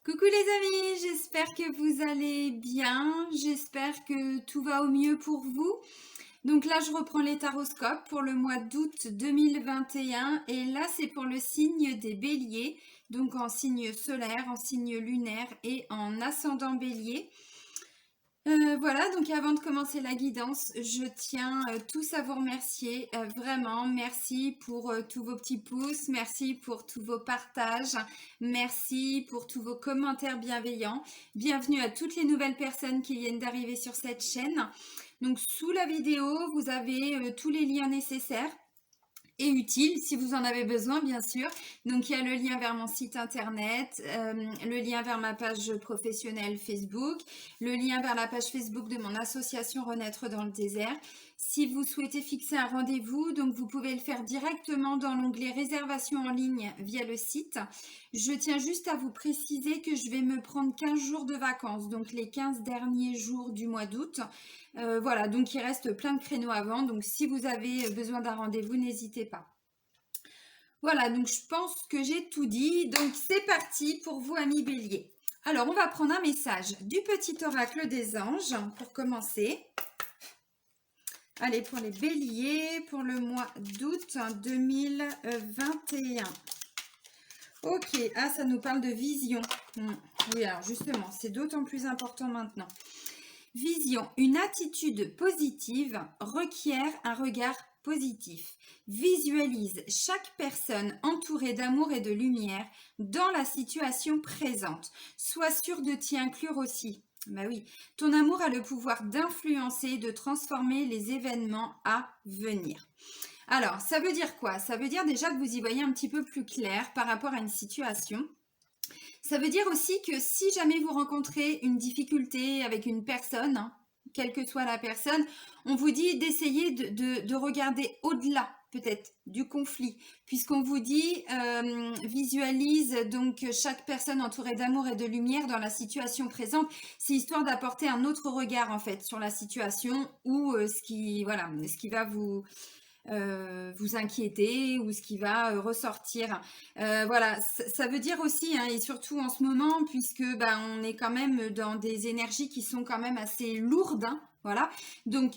Coucou les amis, j'espère que vous allez bien, j'espère que tout va au mieux pour vous. Donc là, je reprends les taroscopes pour le mois d'août 2021 et là, c'est pour le signe des béliers, donc en signe solaire, en signe lunaire et en ascendant bélier. Voilà, donc avant de commencer la guidance, je tiens tous à vous remercier. Vraiment, merci pour tous vos petits pouces, merci pour tous vos partages, merci pour tous vos commentaires bienveillants. Bienvenue à toutes les nouvelles personnes qui viennent d'arriver sur cette chaîne. Donc sous la vidéo, vous avez tous les liens nécessaires et utile si vous en avez besoin, bien sûr. Donc il y a le lien vers mon site internet, le lien vers ma page professionnelle Facebook, le lien vers la page Facebook de mon association Renaître dans le désert. Si vous souhaitez fixer un rendez-vous, donc vous pouvez le faire directement dans l'onglet réservation en ligne via le site. Je tiens juste à vous préciser que je vais me prendre 15 jours de vacances, donc les 15 derniers jours du mois d'août. Voilà, donc il reste plein de créneaux avant, donc si vous avez besoin d'un rendez-vous, n'hésitez pas. Voilà, donc je pense que j'ai tout dit, donc c'est parti pour vous amis bélier. Alors on va prendre un message du petit oracle des anges pour commencer. Allez, pour les béliers, pour le mois d'août 2021. Ok, ah ça nous parle de vision. Oui, alors justement, c'est d'autant plus important maintenant. Vision, une attitude positive requiert un regard positif. Visualise chaque personne entourée d'amour et de lumière dans la situation présente. Sois sûr de t'y inclure aussi. Bah oui, ton amour a le pouvoir d'influencer, de transformer les événements à venir. Alors, ça veut dire quoi? Ça veut dire déjà que vous y voyez un petit peu plus clair par rapport à une situation. Ça veut dire aussi que si jamais vous rencontrez une difficulté avec une personne, hein, quelle que soit la personne, on vous dit d'essayer de regarder au-delà peut-être du conflit, puisqu'on vous dit visualise donc chaque personne entourée d'amour et de lumière dans la situation présente. C'est histoire d'apporter un autre regard en fait sur la situation ou ce qui va vous inquiéter ou ce qui va ressortir. Voilà, ça veut dire aussi, hein, et surtout en ce moment, puisque on est quand même dans des énergies qui sont quand même assez lourdes, hein, voilà. Donc,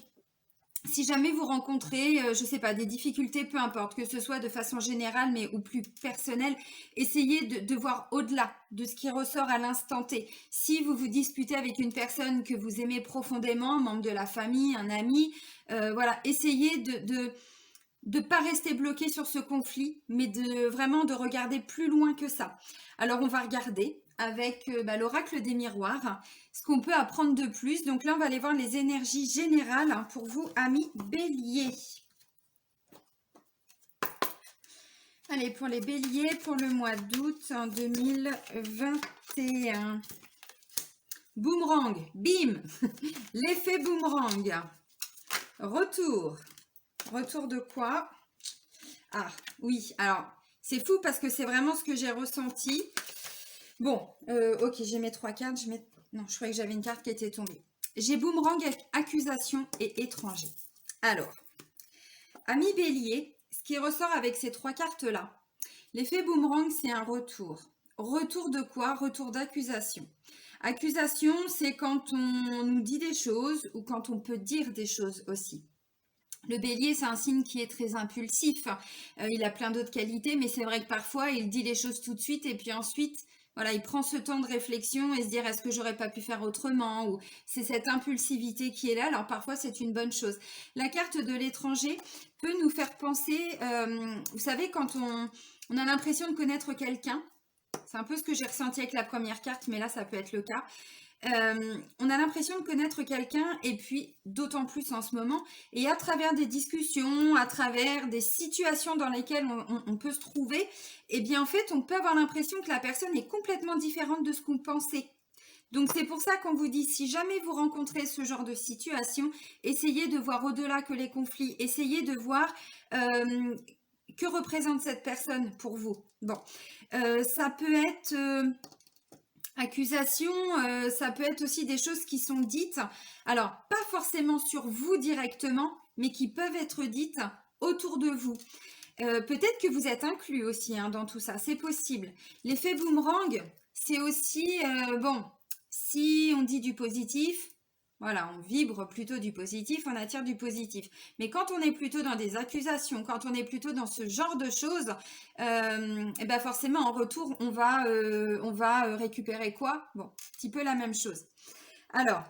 si jamais vous rencontrez, je sais pas, des difficultés, peu importe, que ce soit de façon générale mais ou plus personnelle, essayez de voir au-delà de ce qui ressort à l'instant T. Si vous vous disputez avec une personne que vous aimez profondément, membre de la famille, un ami, voilà, essayez de pas rester bloqué sur ce conflit, mais vraiment de regarder plus loin que ça. Alors on va regarder avec l'oracle des miroirs ce qu'on peut apprendre de plus. Donc là on va aller voir les énergies générales pour vous amis béliers. Allez, pour les béliers pour le mois d'août en 2021. Boomerang, bim. L'effet boomerang. Retour de quoi? Ah, oui, alors, c'est fou parce que c'est vraiment ce que j'ai ressenti. Bon, ok, j'ai mes 3 cartes. Non, je croyais que j'avais une carte qui était tombée. J'ai boomerang, accusation et étranger. Alors, ami bélier, ce qui ressort avec ces 3 cartes-là, l'effet boomerang, c'est un retour. Retour de quoi? Retour d'accusation. Accusation, c'est quand on nous dit des choses ou quand on peut dire des choses aussi. Le bélier, c'est un signe qui est très impulsif. Il a plein d'autres qualités, mais c'est vrai que parfois, il dit les choses tout de suite et puis ensuite, voilà, il prend ce temps de réflexion et se dire est-ce que j'aurais pas pu faire autrement, ou c'est cette impulsivité qui est là. Alors parfois, c'est une bonne chose. La carte de l'étranger peut nous faire penser, vous savez, quand on a l'impression de connaître quelqu'un, c'est un peu ce que j'ai ressenti avec la première carte, mais là, ça peut être le cas. On a l'impression de connaître quelqu'un et puis d'autant plus en ce moment et à travers des discussions, à travers des situations dans lesquelles on peut se trouver, et bien en fait on peut avoir l'impression que la personne est complètement différente de ce qu'on pensait. Donc c'est pour ça qu'on vous dit, si jamais vous rencontrez ce genre de situation, essayez de voir au-delà que les conflits, essayez de voir que représente cette personne pour vous. Bon, ça peut être accusation, ça peut être aussi des choses qui sont dites, alors pas forcément sur vous directement, mais qui peuvent être dites autour de vous. Peut-être que vous êtes inclus aussi hein, dans tout ça, c'est possible. L'effet boomerang, c'est aussi, bon, si on dit du positif, voilà, on vibre plutôt du positif, on attire du positif. Mais quand on est plutôt dans des accusations, quand on est plutôt dans ce genre de choses, et ben forcément, en retour, on va récupérer quoi? Bon, un petit peu la même chose. Alors,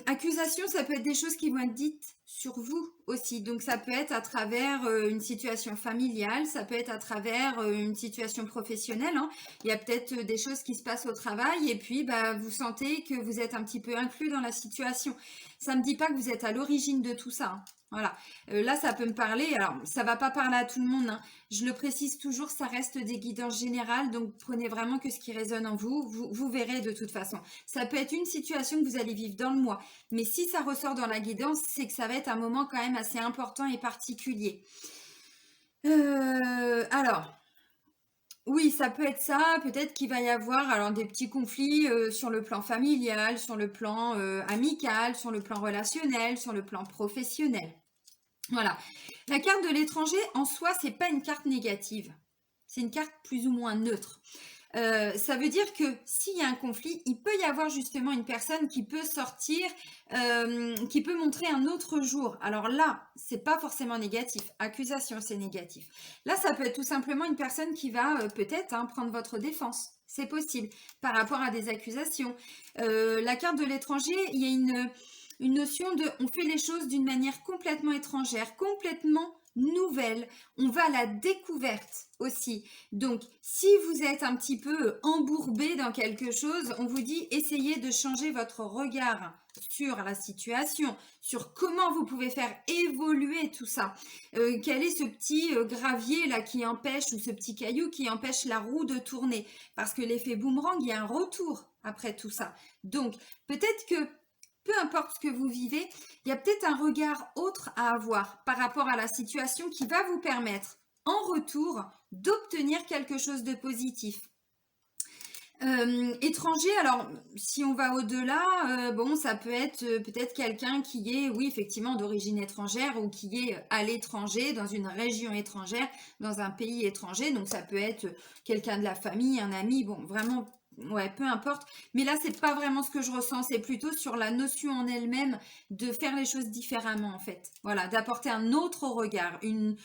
accusation, ça peut être des choses qui vont être dites sur vous aussi. Donc, ça peut être à travers une situation familiale, ça peut être à travers une situation professionnelle, hein. Il y a peut-être des choses qui se passent au travail et puis bah, vous sentez que vous êtes un petit peu inclus dans la situation. Ça ne me dit pas que vous êtes à l'origine de tout ça, hein. Voilà. Là, ça peut me parler. Alors, ça va pas parler à tout le monde, hein. Je le précise toujours, ça reste des guidances générales. Donc, prenez vraiment que ce qui résonne en vous. Vous verrez de toute façon. Ça peut être une situation que vous allez vivre dans le mois. Mais si ça ressort dans la guidance, c'est que ça va être un moment quand même assez important et particulier. Alors, oui, ça peut être ça. Peut-être qu'il va y avoir alors des petits conflits sur le plan familial, sur le plan amical, sur le plan relationnel, sur le plan professionnel. Voilà. La carte de l'étranger, en soi, c'est pas une carte négative. C'est une carte plus ou moins neutre. Ça veut dire que s'il y a un conflit, il peut y avoir justement une personne qui peut sortir, qui peut montrer un autre jour. Alors là, c'est pas forcément négatif. Accusation, c'est négatif. Là, ça peut être tout simplement une personne qui va peut-être prendre votre défense. C'est possible par rapport à des accusations. La carte de l'étranger, il y a une notion de on fait les choses d'une manière complètement étrangère, complètement nouvelle. On va à la découverte aussi. Donc, si vous êtes un petit peu embourbé dans quelque chose, on vous dit essayez de changer votre regard sur la situation, sur comment vous pouvez faire évoluer tout ça. Quel est ce petit gravier là qui empêche, ou ce petit caillou qui empêche la roue de tourner? Parce que l'effet boomerang, il y a un retour après tout ça. Donc, peut-être que peu importe ce que vous vivez, il y a peut-être un regard autre à avoir par rapport à la situation qui va vous permettre, en retour, d'obtenir quelque chose de positif. Étranger, alors si on va au-delà, bon, ça peut être peut-être quelqu'un qui est, oui, effectivement, d'origine étrangère ou qui est à l'étranger, dans une région étrangère, dans un pays étranger. Donc ça peut être quelqu'un de la famille, un ami, bon, vraiment, ouais, peu importe. Mais là, c'est pas vraiment ce que je ressens. C'est plutôt sur la notion en elle-même de faire les choses différemment, en fait. Voilà, d'apporter un autre regard, une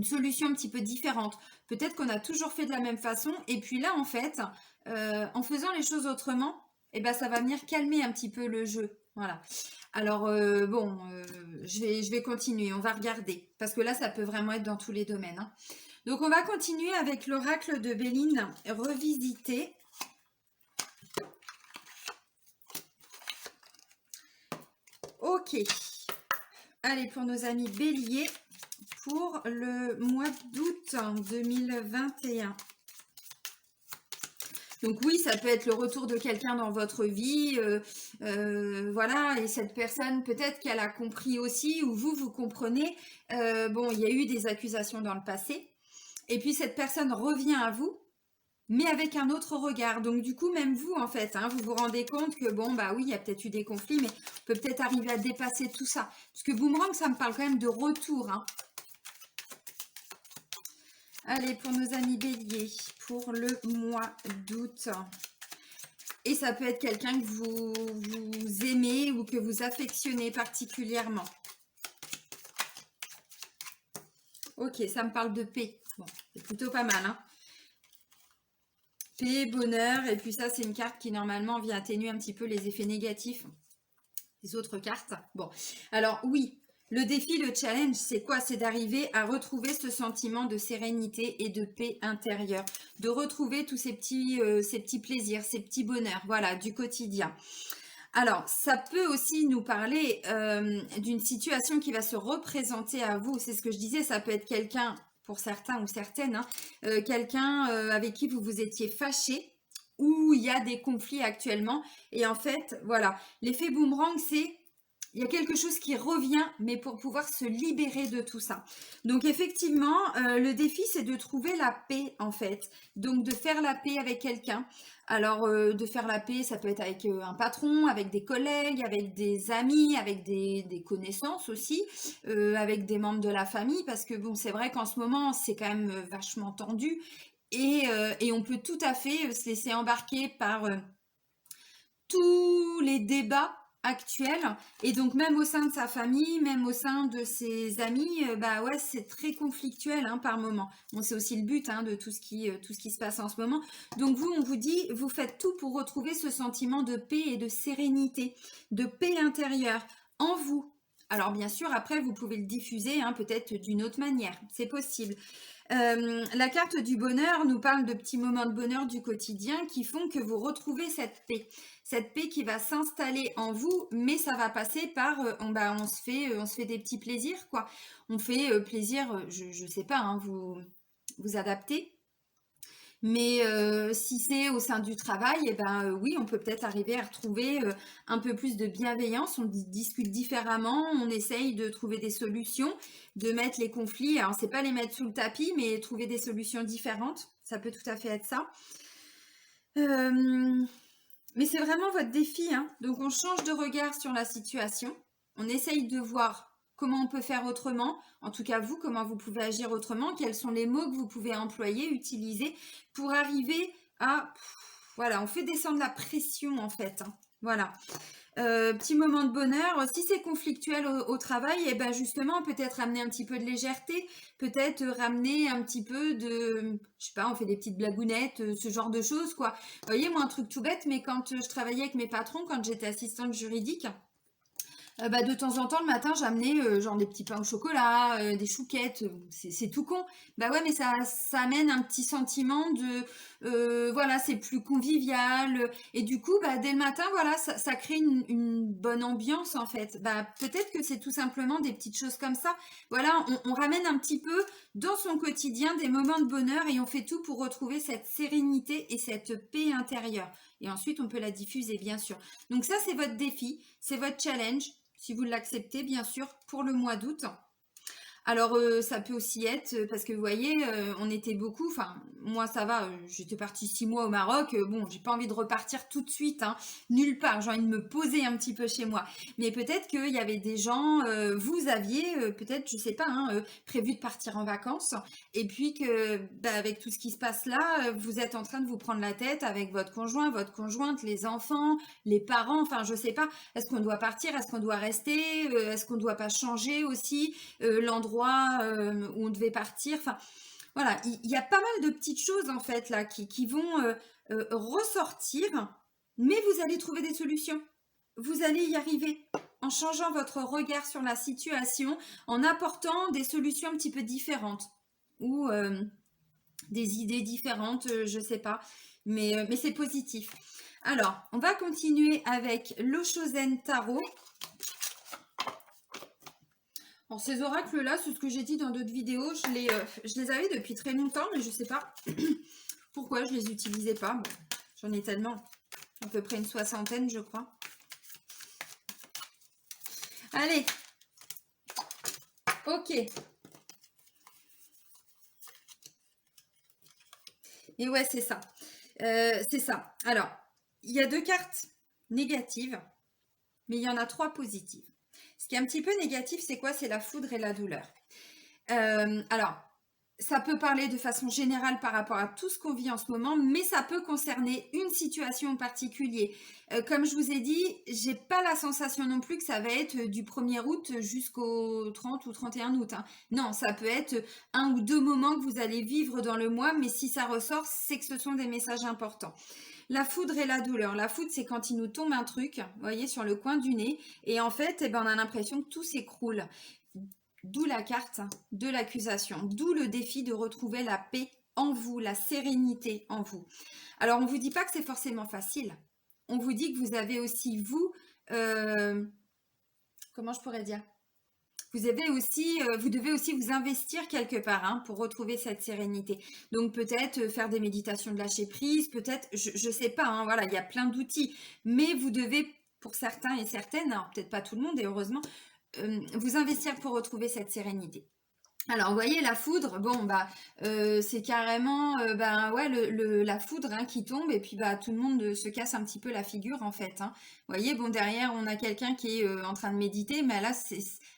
solution un petit peu différente. Peut-être qu'on a toujours fait de la même façon et puis là en fait, en faisant les choses autrement, eh ben, ça va venir calmer un petit peu le jeu. Voilà. Alors bon, je vais continuer, on va regarder parce que là ça peut vraiment être dans tous les domaines, hein. Donc on va continuer avec l'oracle de Béline revisité. Ok. Allez, pour nos amis béliers, pour le mois d'août 2021. Donc oui, ça peut être le retour de quelqu'un dans votre vie, voilà, et cette personne, peut-être qu'elle a compris aussi, ou vous comprenez, bon, il y a eu des accusations dans le passé, et puis cette personne revient à vous, mais avec un autre regard. Donc du coup, même vous, en fait, hein, vous vous rendez compte que, bon, bah oui, il y a peut-être eu des conflits, mais on peut peut-être arriver à dépasser tout ça. Parce que boomerang, ça me parle quand même de retour, hein. Allez, pour nos amis béliers, pour le mois d'août. Et ça peut être quelqu'un que vous aimez ou que vous affectionnez particulièrement. Ok, ça me parle de paix. Bon, c'est plutôt pas mal, hein. Paix, bonheur, et puis ça, c'est une carte qui normalement vient atténuer un petit peu les effets négatifs des autres cartes. Bon, alors oui, le défi, le challenge, c'est quoi? C'est d'arriver à retrouver ce sentiment de sérénité et de paix intérieure, de retrouver tous ces petits plaisirs, ces petits bonheurs, voilà, du quotidien. Alors, ça peut aussi nous parler d'une situation qui va se représenter à vous. C'est ce que je disais, ça peut être quelqu'un, pour certains ou certaines, hein, quelqu'un avec qui vous vous étiez fâché, où il y a des conflits actuellement. Et en fait, voilà, l'effet boomerang, c'est il y a quelque chose qui revient, mais pour pouvoir se libérer de tout ça. Donc effectivement, le défi, c'est de trouver la paix, en fait. Donc de faire la paix avec quelqu'un. Alors, de faire la paix, ça peut être avec un patron, avec des collègues, avec des amis, avec des connaissances aussi, avec des membres de la famille, parce que bon, c'est vrai qu'en ce moment, c'est quand même vachement tendu. Et on peut tout à fait se laisser embarquer par tous les débats actuels, et donc même au sein de sa famille, même au sein de ses amis, bah ouais, c'est très conflictuel hein, par moment. Bon, c'est aussi le but hein, de tout ce qui se passe en ce moment. Donc vous, on vous dit, vous faites tout pour retrouver ce sentiment de paix et de sérénité, de paix intérieure en vous. Alors bien sûr, après, vous pouvez le diffuser hein, peut-être d'une autre manière, c'est possible. La carte du bonheur nous parle de petits moments de bonheur du quotidien qui font que vous retrouvez cette paix qui va s'installer en vous, mais ça va passer par, on se fait des petits plaisirs, quoi. On fait plaisir, je sais pas, hein, vous adaptez. Mais si c'est au sein du travail, eh ben, oui, on peut peut-être arriver à retrouver un peu plus de bienveillance. On discute différemment, on essaye de trouver des solutions, de mettre les conflits. Alors, c'est pas les mettre sous le tapis, mais trouver des solutions différentes. Ça peut tout à fait être ça. Mais c'est vraiment votre défi, hein. Donc, on change de regard sur la situation. On essaye de voir comment on peut faire autrement, en tout cas vous, comment vous pouvez agir autrement, quels sont les mots que vous pouvez employer, utiliser pour arriver à... Voilà, on fait descendre la pression en fait. Hein. Voilà. Petit moment de bonheur. Si c'est conflictuel au travail, et ben justement, peut-être ramener un petit peu de légèreté, peut-être ramener un petit peu de... Je sais pas, on fait des petites blagounettes, ce genre de choses, quoi. Vous voyez, moi, un truc tout bête, mais quand je travaillais avec mes patrons, quand j'étais assistante juridique, bah, de temps en temps, le matin, j'amenais genre des petits pains au chocolat, des chouquettes, c'est tout con. Bah ouais, mais ça amène un petit sentiment de, voilà, c'est plus convivial. Et du coup, bah, dès le matin, voilà, ça crée une bonne ambiance en fait. Bah, peut-être que c'est tout simplement des petites choses comme ça. Voilà, on ramène un petit peu dans son quotidien des moments de bonheur et on fait tout pour retrouver cette sérénité et cette paix intérieure. Et ensuite, on peut la diffuser, bien sûr. Donc ça, c'est votre défi, c'est votre challenge si vous l'acceptez, bien sûr, pour le mois d'août. Alors, ça peut aussi être, parce que vous voyez, on était beaucoup, enfin, moi ça va, j'étais partie 6 mois au Maroc, bon, j'ai pas envie de repartir tout de suite, hein, nulle part, j'ai envie de me poser un petit peu chez moi. Mais peut-être qu'il y avait des gens, vous aviez peut-être, je sais pas, hein, prévu de partir en vacances, et puis que, bah, avec tout ce qui se passe là, vous êtes en train de vous prendre la tête avec votre conjoint, votre conjointe, les enfants, les parents, enfin, je sais pas, est-ce qu'on doit partir, est-ce qu'on doit rester, est-ce qu'on doit pas changer aussi l'endroit où on devait partir. Enfin, voilà, il y a pas mal de petites choses en fait là qui vont ressortir, mais vous allez trouver des solutions. Vous allez y arriver en changeant votre regard sur la situation, en apportant des solutions un petit peu différentes ou des idées différentes, je sais pas, mais c'est positif. Alors, on va continuer avec l'Oshozen Tarot. Alors, ces oracles-là, c'est ce que j'ai dit dans d'autres vidéos, je les avais depuis très longtemps, mais je ne sais pas pourquoi je ne les utilisais pas. Bon, j'en ai tellement, à peu près une soixantaine, je crois. Allez, ok. Et ouais, c'est ça. C'est ça. Alors, il y a 2 cartes négatives, mais il y en a 3 positives. Ce qui est un petit peu négatif, c'est quoi? C'est la foudre et la douleur. Alors, ça peut parler de façon générale par rapport à tout ce qu'on vit en ce moment, mais ça peut concerner une situation en particulier. Comme je vous ai dit, j'ai pas la sensation non plus que ça va être du 1er août jusqu'au 30 ou 31 août. Hein. Non, ça peut être 1 ou 2 moments que vous allez vivre dans le mois, mais si ça ressort, c'est que ce sont des messages importants. La foudre et la douleur. La foudre, c'est quand il nous tombe un truc, vous voyez, sur le coin du nez, et en fait, eh ben, on a l'impression que tout s'écroule. D'où la carte de l'accusation, d'où le défi de retrouver la paix en vous, la sérénité en vous. Alors, on ne vous dit pas que c'est forcément facile. On vous dit que vous avez aussi, vous, comment je pourrais dire? Vous devez aussi vous investir quelque part hein, pour retrouver cette sérénité. Donc peut-être faire des méditations de lâcher prise, peut-être, je ne sais pas, hein, voilà, il y a plein d'outils. Mais vous devez pour certains et certaines, alors peut-être pas tout le monde et heureusement, vous investir pour retrouver cette sérénité. Alors, vous voyez, la foudre, bon, bah, c'est carrément, ben, ouais, la foudre hein, qui tombe et puis bah, tout le monde se casse un petit peu la figure en fait. Hein. Vous voyez, bon, derrière, on a quelqu'un qui est en train de méditer, mais là,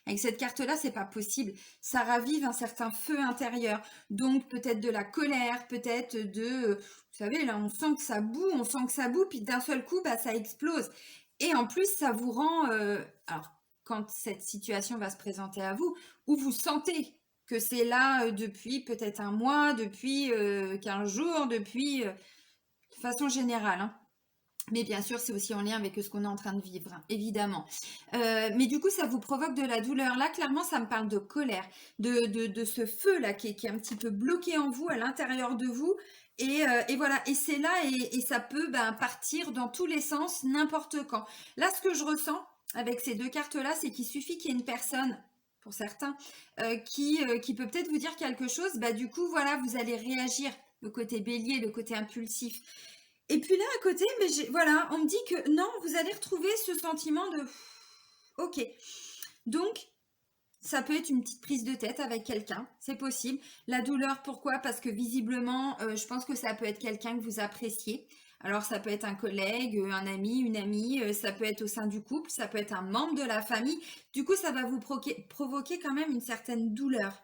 avec cette carte-là, c'est pas possible. Ça ravive un certain feu intérieur. Donc, peut-être de la colère, peut-être vous savez, là, on sent que ça boue, puis d'un seul coup, bah, ça explose. Et en plus, ça vous rend, alors, quand cette situation va se présenter à vous, où vous sentez que c'est là depuis peut-être un mois, depuis 15 jours, depuis de façon générale. Hein. Mais bien sûr, c'est aussi en lien avec ce qu'on est en train de vivre, hein, évidemment. Mais du coup, ça vous provoque de la douleur. Là, clairement, ça me parle de colère, de ce feu-là qui est un petit peu bloqué en vous, à l'intérieur de vous. Et voilà, et c'est là, et ça peut partir dans tous les sens, n'importe quand. Là, ce que je ressens avec ces deux cartes-là, c'est qu'il suffit qu'il y ait une personne pour certains, qui peut peut-être vous dire quelque chose, bah du coup, voilà, vous allez réagir, le côté bélier, le côté impulsif. Et puis là, à côté, mais voilà, on me dit que non, vous allez retrouver ce sentiment de... Ok. Donc, ça peut être une petite prise de tête avec quelqu'un, c'est possible. La douleur, pourquoi? Parce que visiblement, je pense que ça peut être quelqu'un que vous appréciez. Alors ça peut être un collègue, un ami, une amie, ça peut être au sein du couple, ça peut être un membre de la famille. Du coup, ça va vous provoquer quand même une certaine douleur.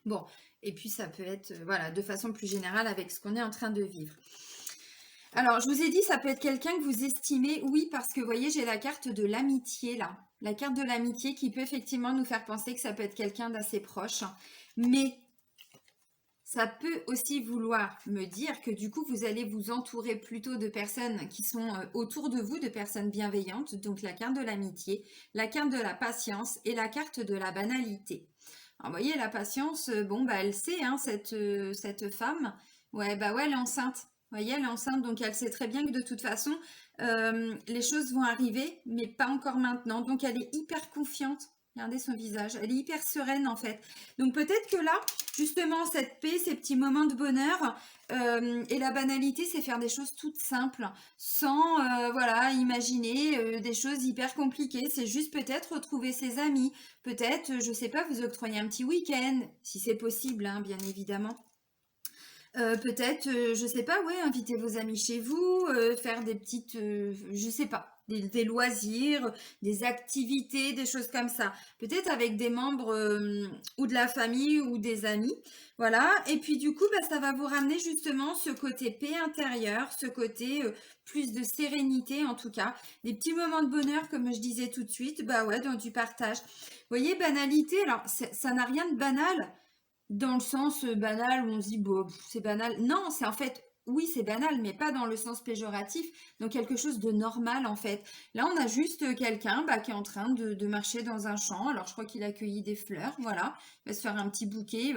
Bon, et puis ça peut être, voilà, de façon plus générale avec ce qu'on est en train de vivre. Alors, je vous ai dit, ça peut être quelqu'un que vous estimez, oui, parce que vous voyez, j'ai la carte de l'amitié là. La carte de l'amitié qui peut effectivement nous faire penser que ça peut être quelqu'un d'assez proche. Mais ça peut aussi vouloir me dire que du coup, vous allez vous entourer plutôt de personnes qui sont autour de vous, de personnes bienveillantes. Donc, la carte de l'amitié, la carte de la patience et la carte de la banalité. Alors, vous voyez, la patience, bon, bah, elle sait, hein, cette femme. Ouais, bah ouais, elle est enceinte. Vous voyez, elle est enceinte, donc elle sait très bien que de toute façon, les choses vont arriver, mais pas encore maintenant. Donc, elle est hyper confiante. Regardez son visage. Elle est hyper sereine, en fait. Donc, peut-être que là, justement, cette paix, ces petits moments de bonheur et la banalité, c'est faire des choses toutes simples, sans voilà, imaginer des choses hyper compliquées. C'est juste peut-être retrouver ses amis, peut-être, je sais pas, vous octroyer un petit week-end, si c'est possible, hein, bien évidemment. Peut-être, je sais pas, ouais, inviter vos amis chez vous, faire des petites, je sais pas, des loisirs, des activités, des choses comme ça. Peut-être avec des membres ou de la famille ou des amis. Voilà. Et puis du coup, bah, ça va vous ramener justement ce côté paix intérieure, ce côté plus de sérénité en tout cas. Des petits moments de bonheur, comme je disais tout de suite, bah ouais, dans du partage. Vous voyez, banalité, alors ça n'a rien de banal dans le sens banal où on se dit, bon, c'est banal. Non, c'est en fait, oui, c'est banal, mais pas dans le sens péjoratif, donc quelque chose de normal en fait. Là, on a juste quelqu'un qui est en train de marcher dans un champ. Alors, je crois qu'il a cueilli des fleurs, voilà. Il va se faire un petit bouquet.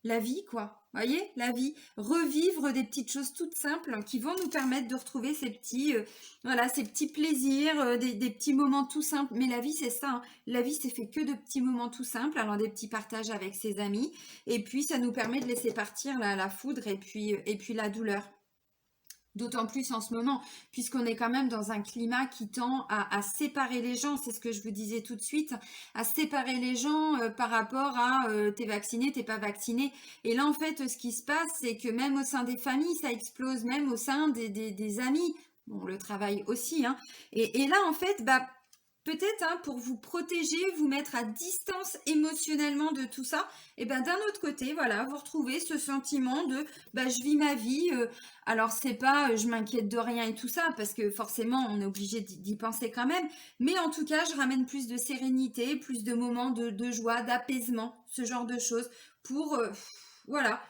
La vie, quoi. Voyez, la vie. Revivre des petites choses toutes simples qui vont nous permettre de retrouver ces petits, voilà, ces petits plaisirs, des petits moments tout simples. Mais la vie, c'est ça. Hein. La vie, c'est fait que de petits moments tout simples. Alors, des petits partages avec ses amis. Et puis, ça nous permet de laisser partir la foudre et puis la douleur. D'autant plus en ce moment, puisqu'on est quand même dans un climat qui tend à séparer les gens, c'est ce que je vous disais tout de suite, à séparer les gens par rapport à t'es vacciné, t'es pas vacciné. Et là, en fait, ce qui se passe, c'est que même au sein des familles, ça explose, même au sein des amis, bon, le travail aussi, hein. Et là, en fait, bah, peut-être hein, pour vous protéger, vous mettre à distance émotionnellement de tout ça, et ben d'un autre côté, voilà, vous retrouvez ce sentiment de bah, je vis ma vie. Alors c'est pas je m'inquiète de rien et tout ça, parce que forcément on est obligé d'y penser quand même, mais en tout cas je ramène plus de sérénité, plus de moments de joie, d'apaisement, ce genre de choses, pour voilà,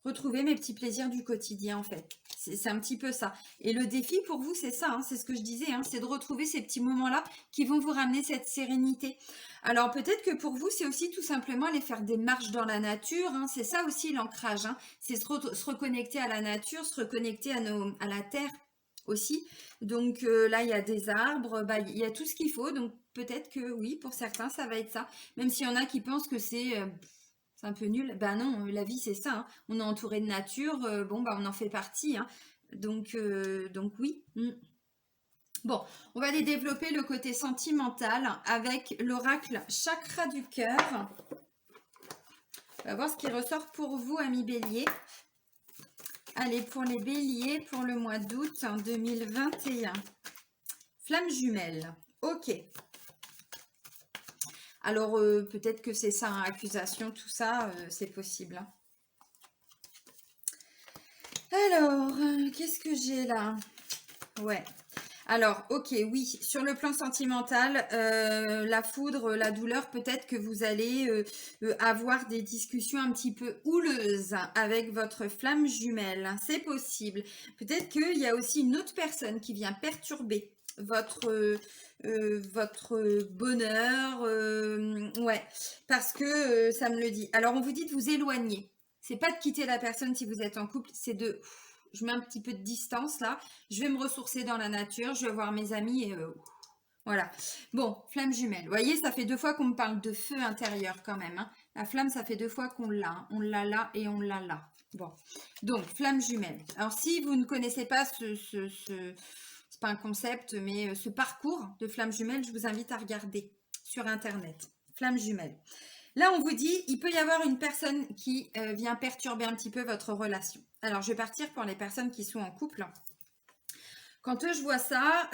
retrouver mes petits plaisirs du quotidien en fait. C'est un petit peu ça. Et le défi pour vous, c'est ça, hein, c'est ce que je disais, hein, c'est de retrouver ces petits moments-là qui vont vous ramener cette sérénité. Alors peut-être que pour vous, c'est aussi tout simplement aller faire des marches dans la nature, hein, c'est ça aussi l'ancrage, hein, c'est se reconnecter à la nature, se reconnecter à la terre aussi. Donc là, il y a des arbres, bah, il y a tout ce qu'il faut, donc peut-être que oui, pour certains, ça va être ça. Même s'il y en a qui pensent que c'est un peu nul. Ben non, la vie c'est ça. Hein. On est entouré de nature, bon bah on en fait partie. Hein. Donc oui. Bon, on va aller développer le côté sentimental avec l'oracle chakra du cœur. On va voir ce qui ressort pour vous, amis béliers. Allez, pour les béliers, pour le mois d'août 2021. Flamme jumelle. Ok. Alors, peut-être que c'est ça, hein, accusation, tout ça, c'est possible. Hein. Alors, qu'est-ce que j'ai là? Ouais. Alors, ok, oui, sur le plan sentimental, la foudre, la douleur, peut-être que vous allez avoir des discussions un petit peu houleuses avec votre flamme jumelle. C'est possible. Peut-être qu'il y a aussi une autre personne qui vient perturber votre bonheur. Ouais, parce que ça me le dit. Alors, on vous dit de vous éloigner. C'est pas de quitter la personne si vous êtes en couple, c'est de... Je mets un petit peu de distance là. Je vais me ressourcer dans la nature. Je vais voir mes amis et voilà. Bon, flamme jumelle. Vous voyez, ça fait 2 fois qu'on me parle de feu intérieur quand même. Hein. La flamme, ça fait 2 fois qu'on l'a. Hein. On l'a là et on l'a là. Bon. Donc, flamme jumelle. Alors, si vous ne connaissez pas c'est pas un concept, mais ce parcours de flamme jumelle, je vous invite à regarder sur Internet. Flamme jumelle. Là, on vous dit, il peut y avoir une personne qui vient perturber un petit peu votre relation. Alors, je vais partir pour les personnes qui sont en couple. Quand je vois ça,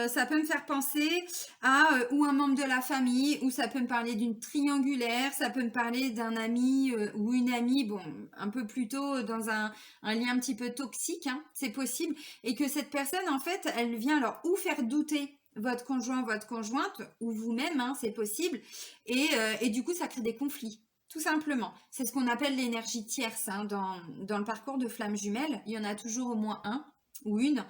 ça peut me faire penser à ou un membre de la famille, ou ça peut me parler d'une triangulaire, ça peut me parler d'un ami ou une amie, bon, un peu plutôt dans un lien un petit peu toxique, hein, c'est possible, et que cette personne, en fait, elle vient alors ou faire douter votre conjoint, votre conjointe, ou vous-même, hein, c'est possible, et du coup, ça crée des conflits. Tout simplement. C'est ce qu'on appelle l'énergie tierce. Hein, dans le parcours de flamme jumelle, il y en a toujours au moins un ou une.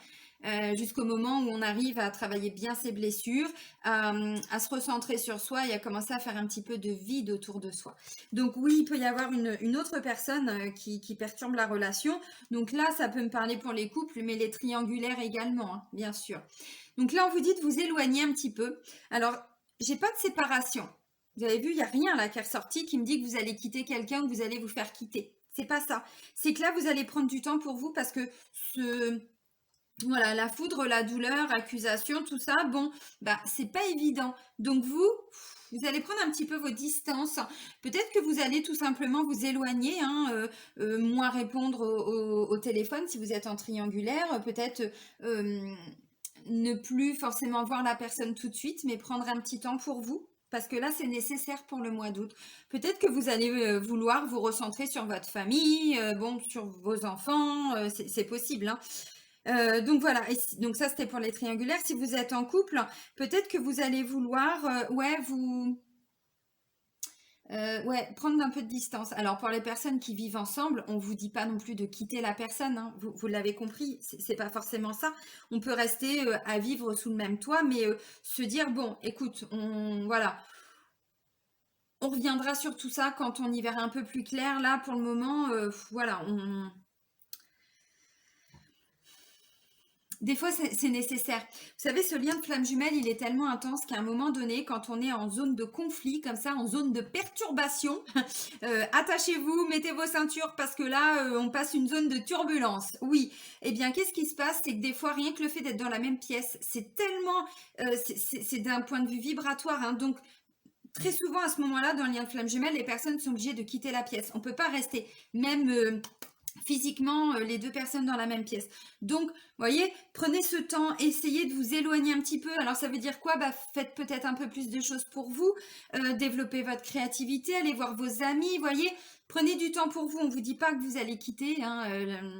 Jusqu'au moment où on arrive à travailler bien ses blessures, à se recentrer sur soi et à commencer à faire un petit peu de vide autour de soi. Donc oui, il peut y avoir une autre personne qui perturbe la relation. Donc là, ça peut me parler pour les couples, mais les triangulaires également, hein, bien sûr. Donc là, on vous dit de vous éloigner un petit peu. Alors, j'ai pas de séparation. Vous avez vu, il n'y a rien là qui est ressorti qui me dit que vous allez quitter quelqu'un ou que vous allez vous faire quitter. C'est pas ça. C'est que là, vous allez prendre du temps pour vous parce que voilà, la foudre, la douleur, accusation, tout ça, bon, bah, c'est pas évident. Donc vous allez prendre un petit peu vos distances. Peut-être que vous allez tout simplement vous éloigner, hein, moins répondre au téléphone si vous êtes en triangulaire. Peut-être ne plus forcément voir la personne tout de suite, mais prendre un petit temps pour vous. Parce que là, c'est nécessaire pour le mois d'août. Peut-être que vous allez vouloir vous recentrer sur votre famille, bon, sur vos enfants, c'est possible, hein. Donc voilà, donc ça c'était pour les triangulaires. Si vous êtes en couple, peut-être que vous allez vouloir prendre un peu de distance. Alors pour les personnes qui vivent ensemble, on vous dit pas non plus de quitter la personne, hein. Vous l'avez compris, c'est pas forcément ça. On peut rester à vivre sous le même toit, mais se dire bon, écoute, on reviendra sur tout ça quand on y verra un peu plus clair. Là pour le moment, voilà, des fois, c'est nécessaire. Vous savez, ce lien de flamme jumelle, il est tellement intense qu'à un moment donné, quand on est en zone de conflit, comme ça, en zone de perturbation, attachez-vous, mettez vos ceintures, parce que là, on passe une zone de turbulence. Oui. Eh bien, qu'est-ce qui se passe? C'est que des fois, rien que le fait d'être dans la même pièce, c'est tellement... c'est d'un point de vue vibratoire, hein, donc... Très souvent, à ce moment-là, dans le lien de flamme jumelle, les personnes sont obligées de quitter la pièce. On ne peut pas rester, même... physiquement les 2 personnes dans la même pièce. Donc, vous voyez, prenez ce temps, essayez de vous éloigner un petit peu. Alors, ça veut dire quoi? Bah, faites peut-être un peu plus de choses pour vous, développez votre créativité, allez voir vos amis, voyez, prenez du temps pour vous. On ne vous dit pas que vous allez quitter hein,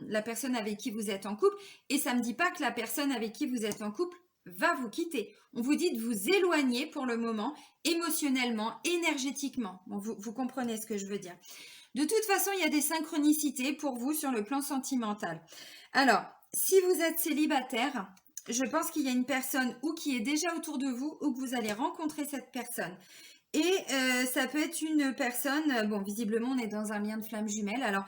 la personne avec qui vous êtes en couple, et ça ne me dit pas que la personne avec qui vous êtes en couple va vous quitter. On vous dit de vous éloigner pour le moment, émotionnellement, énergétiquement. Bon, vous comprenez ce que je veux dire. De toute façon, il y a des synchronicités pour vous sur le plan sentimental. Alors, si vous êtes célibataire, je pense qu'il y a une personne ou qui est déjà autour de vous ou que vous allez rencontrer cette personne. Et ça peut être une personne, bon, visiblement, on est dans un lien de flamme jumelle. Alors,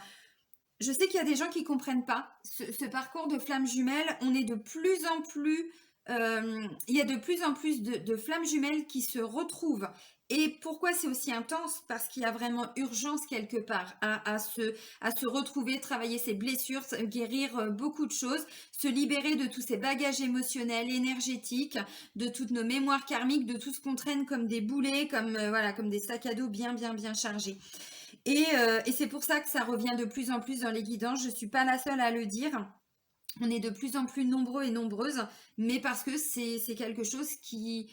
je sais qu'il y a des gens qui ne comprennent pas ce parcours de flamme jumelle. On est de plus en plus il y a de plus en plus de flammes jumelles qui se retrouvent. Et pourquoi c'est aussi intense? Parce qu'il y a vraiment urgence quelque part à se retrouver, travailler ses blessures, guérir beaucoup de choses, se libérer de tous ces bagages émotionnels, énergétiques, de toutes nos mémoires karmiques, de tout ce qu'on traîne comme des boulets, comme voilà, comme des sacs à dos bien chargés. Et c'est pour ça que ça revient de plus en plus dans les guidances. Je ne suis pas la seule à le dire. On est de plus en plus nombreux et nombreuses, mais parce que c'est quelque chose qui...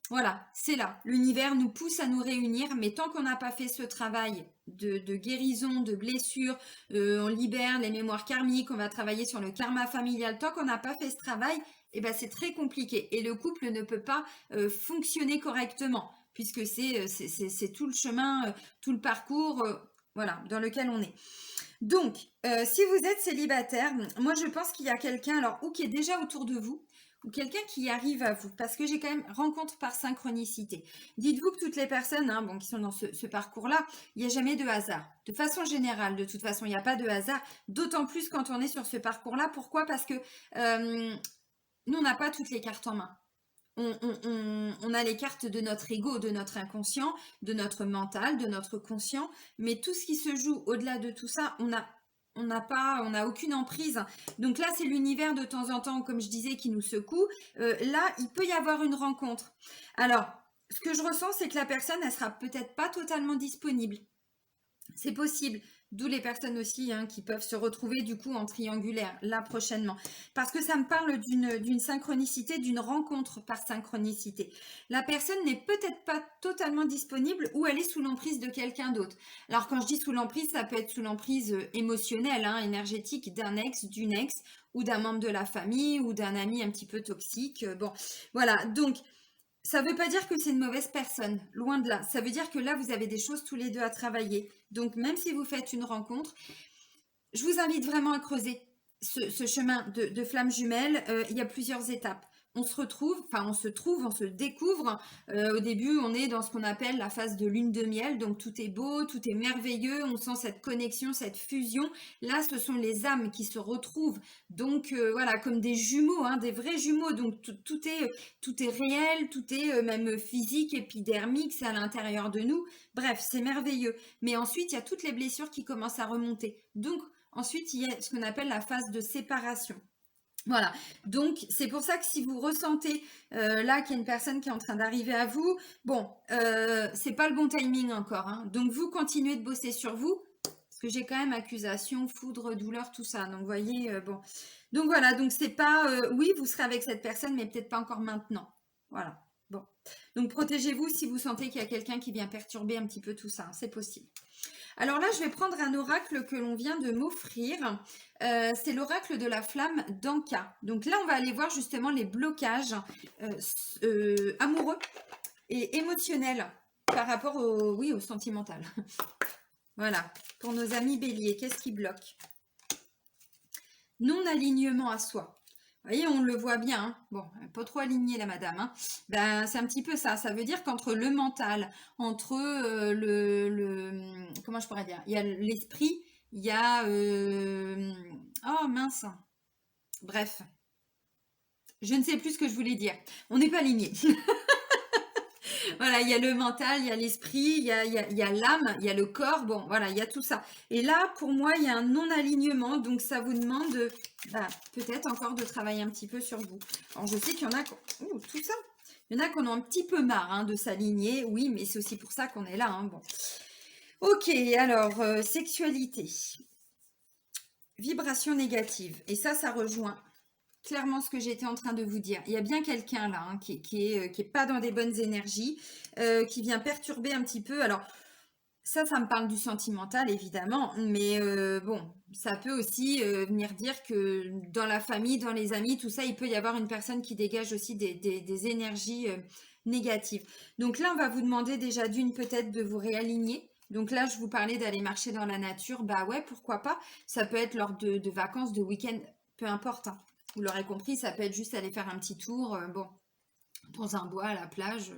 Voilà, c'est là. L'univers nous pousse à nous réunir, mais tant qu'on n'a pas fait ce travail de guérison, de blessures, on libère les mémoires karmiques, on va travailler sur le karma familial. Tant qu'on n'a pas fait ce travail, eh ben, c'est très compliqué. Et le couple ne peut pas fonctionner correctement, puisque c'est tout le chemin, tout le parcours voilà, dans lequel on est. Donc, si vous êtes célibataire, moi je pense qu'il y a quelqu'un, alors, ou qui est déjà autour de vous, ou quelqu'un qui arrive à vous, parce que j'ai quand même rencontre par synchronicité. Dites-vous que toutes les personnes bon, qui sont dans ce parcours-là, il n'y a jamais de hasard. De façon générale, de toute façon, il n'y a pas de hasard, d'autant plus quand on est sur ce parcours-là. Pourquoi? Parce que nous, on n'a pas toutes les cartes en main. On a les cartes de notre ego, de notre inconscient, de notre mental, de notre conscient, mais tout ce qui se joue au-delà de tout ça, on n'a aucune emprise. Donc là, c'est l'univers de temps en temps, comme je disais, qui nous secoue. Là, il peut y avoir une rencontre. Alors, ce que je ressens, c'est que la personne, elle sera peut-être pas totalement disponible. C'est possible. D'où les personnes aussi qui peuvent se retrouver du coup en triangulaire là prochainement. Parce que ça me parle d'une synchronicité, d'une rencontre par synchronicité. La personne n'est peut-être pas totalement disponible ou elle est sous l'emprise de quelqu'un d'autre. Alors quand je dis sous l'emprise, ça peut être sous l'emprise émotionnelle, énergétique d'un ex, d'une ex ou d'un membre de la famille ou d'un ami un petit peu toxique. Bon, voilà. Donc, ça ne veut pas dire que c'est une mauvaise personne, loin de là. Ça veut dire que là, vous avez des choses tous les deux à travailler. Donc, même si vous faites une rencontre, je vous invite vraiment à creuser ce chemin de flammes jumelles. Il y a plusieurs étapes. On se découvre. Au début, on est dans ce qu'on appelle la phase de lune de miel. Donc, tout est beau, tout est merveilleux. On sent cette connexion, cette fusion. Là, ce sont les âmes qui se retrouvent. Donc, voilà, comme des jumeaux, des vrais jumeaux. Donc, tout est réel, tout est même physique, épidermique, c'est à l'intérieur de nous. Bref, c'est merveilleux. Mais ensuite, il y a toutes les blessures qui commencent à remonter. Donc, ensuite, il y a ce qu'on appelle la phase de séparation. Voilà, donc c'est pour ça que si vous ressentez là qu'il y a une personne qui est en train d'arriver à vous, bon, c'est pas le bon timing encore. Donc vous continuez de bosser sur vous, parce que j'ai quand même accusation, foudre, douleur, tout ça. Donc vous voyez, bon. Donc voilà, donc c'est pas, oui, vous serez avec cette personne, mais peut-être pas encore maintenant. Voilà, bon. Donc protégez-vous si vous sentez qu'il y a quelqu'un qui vient perturber un petit peu tout ça, c'est possible. Alors là, je vais prendre un oracle que l'on vient de m'offrir. C'est l'oracle de la flamme d'Anka. Donc là, on va aller voir justement les blocages amoureux et émotionnels par rapport au sentimental. Voilà, pour nos amis béliers, qu'est-ce qui bloque? Non-alignement à soi. Vous voyez, on le voit bien. Bon, pas trop aligné la madame. Ben, c'est un petit peu ça. Ça veut dire qu'entre le mental, entre comment je pourrais dire? Il y a l'esprit, il y a... oh mince. Bref. Je ne sais plus ce que je voulais dire. On n'est pas aligné. Voilà, il y a le mental, il y a l'esprit, il y a l'âme, il y a le corps, bon, voilà, il y a tout ça. Et là, pour moi, il y a un non-alignement, donc ça vous demande peut-être encore de travailler un petit peu sur vous. Alors, je sais qu'il y en a, tout ça, il y en a qui en ont un petit peu marre de s'aligner, oui, mais c'est aussi pour ça qu'on est là, bon. Ok, alors, sexualité, vibration négative, et ça rejoint clairement ce que j'étais en train de vous dire. Il y a bien quelqu'un là qui est pas dans des bonnes énergies, qui vient perturber un petit peu. Alors, ça me parle du sentimental, évidemment, mais bon, ça peut aussi venir dire que dans la famille, dans les amis, tout ça, il peut y avoir une personne qui dégage aussi des énergies négatives. Donc là, on va vous demander déjà d'une peut-être de vous réaligner. Donc là, je vous parlais d'aller marcher dans la nature. Bah ouais, pourquoi pas. Ça peut être lors de vacances, de week-end, peu importe. Vous l'aurez compris, ça peut être juste aller faire un petit tour, bon, dans un bois, à la plage,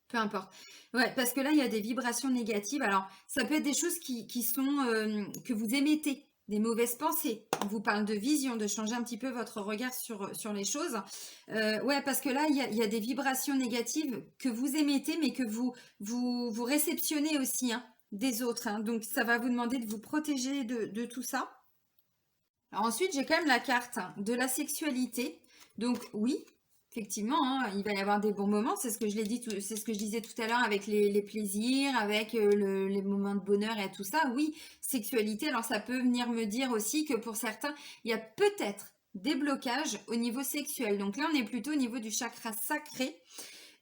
peu importe. Ouais, parce que là, il y a des vibrations négatives. Alors, ça peut être des choses qui sont, que vous émettez, des mauvaises pensées, on vous parle de vision, de changer un petit peu votre regard sur les choses. Ouais, parce que là, il y a des vibrations négatives que vous émettez, mais que vous réceptionnez aussi, hein, des autres, hein. Donc, ça va vous demander de vous protéger de tout ça. Alors ensuite, j'ai quand même la carte de la sexualité. Donc oui, effectivement, hein, il va y avoir des bons moments. C'est ce que je l'ai dit, c'est ce que je disais tout à l'heure avec les plaisirs, avec les moments de bonheur et tout ça. Oui, sexualité. Alors ça peut venir me dire aussi que pour certains, il y a peut-être des blocages au niveau sexuel. Donc là, on est plutôt au niveau du chakra sacré.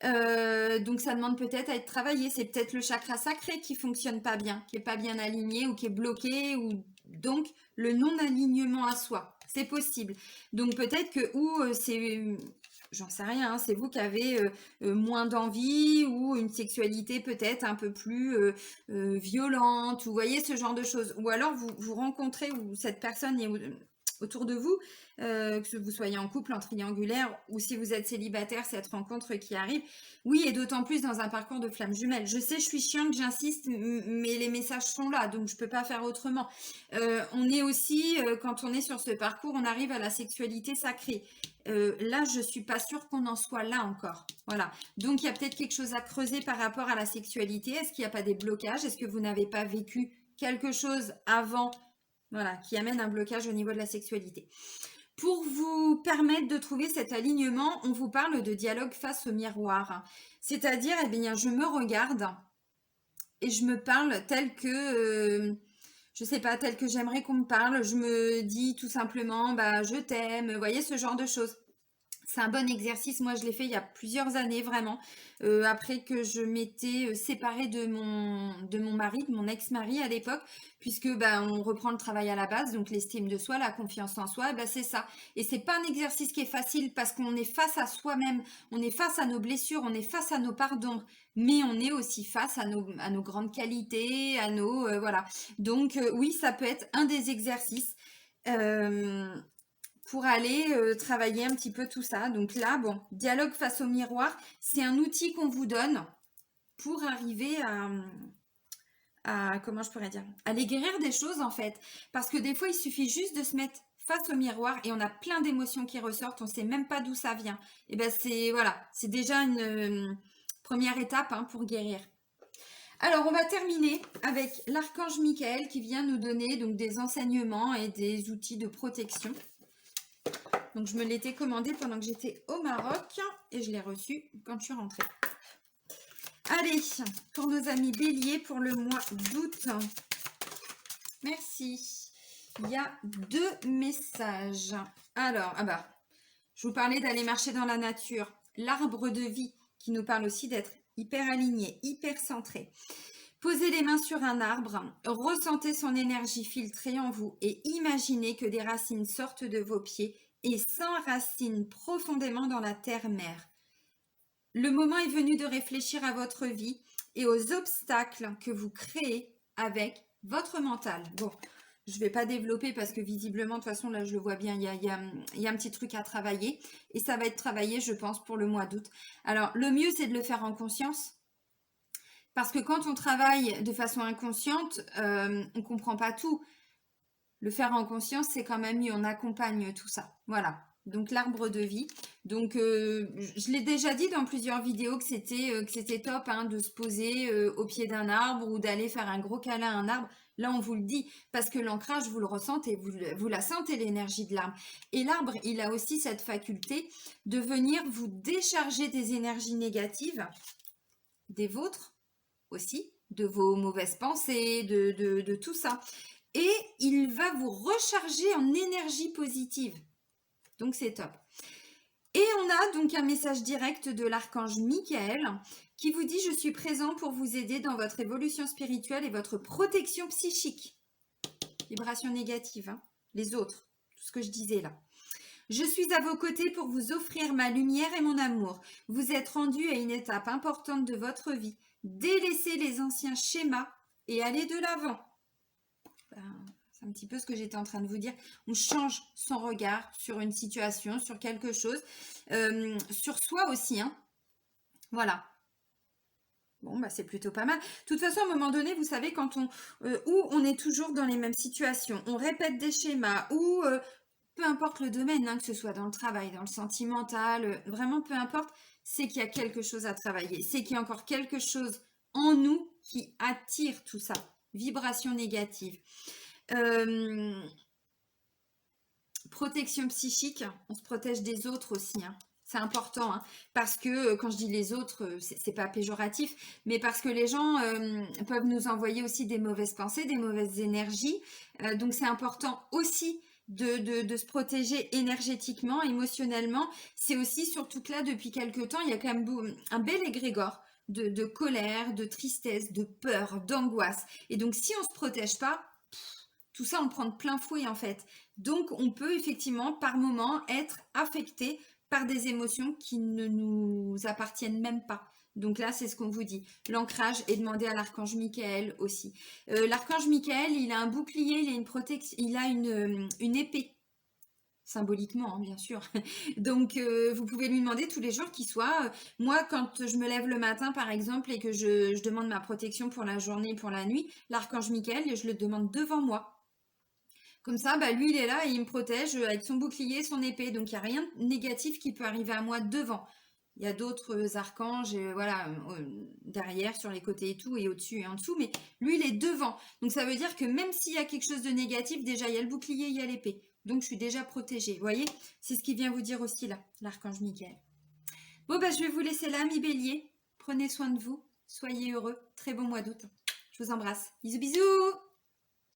Donc ça demande peut-être à être travaillé. C'est peut-être le chakra sacré qui fonctionne pas bien, qui est pas bien aligné ou qui est bloqué, ou donc le non-alignement à soi. C'est possible. Donc peut-être que c'est, j'en sais rien, hein, c'est vous qui avez moins d'envie, ou une sexualité peut-être un peu plus violente, ou vous voyez ce genre de choses. Ou alors vous rencontrez, ou cette personne est autour de vous, que vous soyez en couple, en triangulaire, ou si vous êtes célibataire, cette rencontre qui arrive. Oui, et d'autant plus dans un parcours de flamme jumelle. Je sais, je suis chiante, j'insiste, mais les messages sont là, donc je peux pas faire autrement. On est aussi, quand on est sur ce parcours, on arrive à la sexualité sacrée. Là, je suis pas sûre qu'on en soit là encore. Voilà. Donc, il y a peut-être quelque chose à creuser par rapport à la sexualité. Est-ce qu'il n'y a pas des blocages? Est-ce que vous n'avez pas vécu quelque chose avant, voilà, qui amène un blocage au niveau de la sexualité? Pour vous permettre de trouver cet alignement, on vous parle de dialogue face au miroir. C'est-à-dire, eh bien, je me regarde et je me parle tel que, je sais pas, tel que j'aimerais qu'on me parle. Je me dis tout simplement, bah, je t'aime, vous voyez, ce genre de choses. C'est un bon exercice. Moi, je l'ai fait il y a plusieurs années, vraiment. Après que je m'étais séparée de mon mari, de mon ex-mari à l'époque, puisque bah, on reprend le travail à la base, donc l'estime de soi, la confiance en soi, bah, c'est ça. Et c'est pas un exercice qui est facile parce qu'on est face à soi-même, on est face à nos blessures, on est face à nos parts d'ombre, mais on est aussi face à nos grandes qualités, à nos voilà. Donc oui, ça peut être un des exercices. Euh, pour aller travailler un petit peu tout ça. Donc là, bon, dialogue face au miroir, c'est un outil qu'on vous donne pour arriver à comment je pourrais dire, à les guérir des choses en fait. Parce que des fois, il suffit juste de se mettre face au miroir et on a plein d'émotions qui ressortent, on sait même pas d'où ça vient. Et ben c'est voilà, c'est déjà une première étape, hein, pour guérir. Alors, on va terminer avec l'archange Michael qui vient nous donner donc des enseignements et des outils de protection. Donc, je me l'étais commandé pendant que j'étais au Maroc et je l'ai reçu quand je suis rentrée. Allez, pour nos amis béliers pour le mois d'août. Merci. Il y a 2 messages. Alors, je vous parlais d'aller marcher dans la nature. L'arbre de vie qui nous parle aussi d'être hyper aligné, hyper centré. Posez les mains sur un arbre, ressentez son énergie filtrée en vous et imaginez que des racines sortent de vos pieds et s'enracinent profondément dans la terre-mère. Le moment est venu de réfléchir à votre vie et aux obstacles que vous créez avec votre mental. Bon, je ne vais pas développer parce que visiblement, de toute façon, là, je le vois bien, il y a un petit truc à travailler. Et ça va être travaillé, je pense, pour le mois d'août. Alors, le mieux, c'est de le faire en conscience. Parce que quand on travaille de façon inconsciente, on ne comprend pas tout. Le faire en conscience, c'est quand même mieux. On accompagne tout ça. Voilà. Donc, l'arbre de vie. Donc, je l'ai déjà dit dans plusieurs vidéos que c'était top, hein, de se poser au pied d'un arbre ou d'aller faire un gros câlin à un arbre. Là, on vous le dit parce que l'ancrage, vous le ressentez, vous la sentez, l'énergie de l'arbre. Et l'arbre, il a aussi cette faculté de venir vous décharger des énergies négatives, des vôtres aussi, de vos mauvaises pensées, de tout ça. Et il va vous recharger en énergie positive. Donc, c'est top. Et on a donc un message direct de l'archange Michael qui vous dit « Je suis présent pour vous aider dans votre évolution spirituelle et votre protection psychique. » Vibration négative, hein, les autres, tout ce que je disais là. « Je suis à vos côtés pour vous offrir ma lumière et mon amour. Vous êtes rendu à une étape importante de votre vie. Délaissez les anciens schémas et allez de l'avant. » C'est un petit peu ce que j'étais en train de vous dire. On change son regard sur une situation, sur quelque chose, sur soi aussi, hein. Voilà. Bon, bah, c'est plutôt pas mal. De toute façon, à un moment donné, vous savez, quand ou on est toujours dans les mêmes situations, on répète des schémas, ou peu importe le domaine, hein, que ce soit dans le travail, dans le sentimental, vraiment peu importe, c'est qu'il y a quelque chose à travailler. C'est qu'il y a encore quelque chose en nous qui attire tout ça. Vibration négative. Protection psychique, on se protège des autres aussi, hein. C'est important, hein, parce que quand je dis les autres, c'est pas péjoratif, mais parce que les gens peuvent nous envoyer aussi des mauvaises pensées, des mauvaises énergies. Donc c'est important aussi de se protéger énergétiquement, émotionnellement. C'est aussi, surtout que là, depuis quelques temps, il y a quand même un bel égrégore de colère, de tristesse, de peur, d'angoisse. Et donc si on ne se protège pas, tout ça, on le prend de plein fouet en fait. Donc, on peut effectivement, par moment, être affecté par des émotions qui ne nous appartiennent même pas. Donc là, c'est ce qu'on vous dit. L'ancrage est demandé à l'archange Michael aussi. L'archange Michael, il a un bouclier, il a une protection, il a une épée. Symboliquement, hein, bien sûr. Donc, vous pouvez lui demander tous les jours qu'il soit. Moi, quand je me lève le matin, par exemple, et que je demande ma protection pour la journée et pour la nuit, l'archange Michael, je le demande devant moi. Comme ça, bah, lui, il est là et il me protège avec son bouclier, son épée. Donc, il n'y a rien de négatif qui peut arriver à moi devant. Il y a d'autres archanges, voilà, derrière, sur les côtés et tout, et au-dessus et en dessous. Mais lui, il est devant. Donc, ça veut dire que même s'il y a quelque chose de négatif, déjà, il y a le bouclier, il y a l'épée. Donc, je suis déjà protégée. Vous voyez, c'est ce qu'il vient vous dire aussi là, l'archange Michael. Bon, bah, je vais vous laisser là, mi bélier. Prenez soin de vous. Soyez heureux. Très bon mois d'août. Je vous embrasse. Bisous, bisous!